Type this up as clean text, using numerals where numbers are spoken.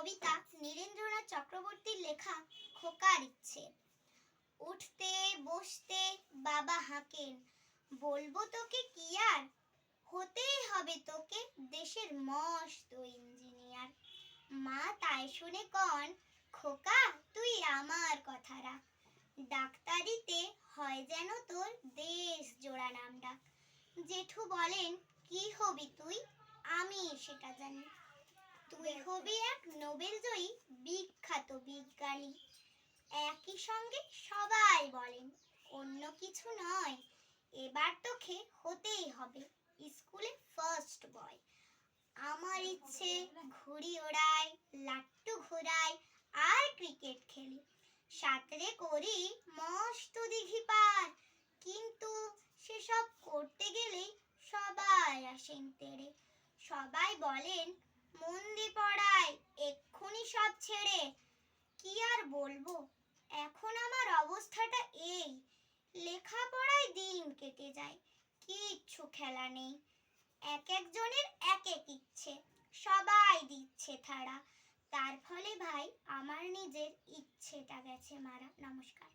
কবিতা নীরেন্দ্রনাথ চক্রবর্তীর লেখা খোকার ইচ্ছে। উঠতে বসতে বাবা হাঁকেন, বলবো তোকে কি আর, হতেই হবে তোকে দেশের মস্ত ইঞ্জিনিয়ার। মা তাই শুনে কন, খোকা তুই আমার কথা রাখ, ডাক্তারিতে হয় যেন তোর দেশ জোড়া নাম ডাক। জেঠু বলেন, কি হবি তুই? আমি সেটা জানি, তুই হবি এক নোবেল জয়ী বিখ্যাত বিজ্ঞানী। একই সঙ্গে সবাই বলেন, অন্য কিছু নয়, এবার তোকে হতেই হবে স্কুলে ফার্স্ট বয়। আমার ইচ্ছে ঘুড়ি ওড়াই, লাট্টু ঘোরাই আর ক্রিকেট খেলি, সাঁতরে করি মস্ত দিঘি পার। কিন্তু সেসব করতে গেলে সবাই আসেন তেড়ে, সবাই বলেন মন দিয়ে পড়াই এক্ষুনি সব ছেড়ে। কি আর বলবো, এখন আমার অবস্থাটা এই, লেখাপড়ায় দিন কেটে যায়, কিচ্ছু খেলা নেই। এক একজনের এক এক ইচ্ছে, সবাই দিচ্ছে তারা, তার ফলে ভাই আমার নিজের ইচ্ছেটা গেছে মারা। নমস্কার।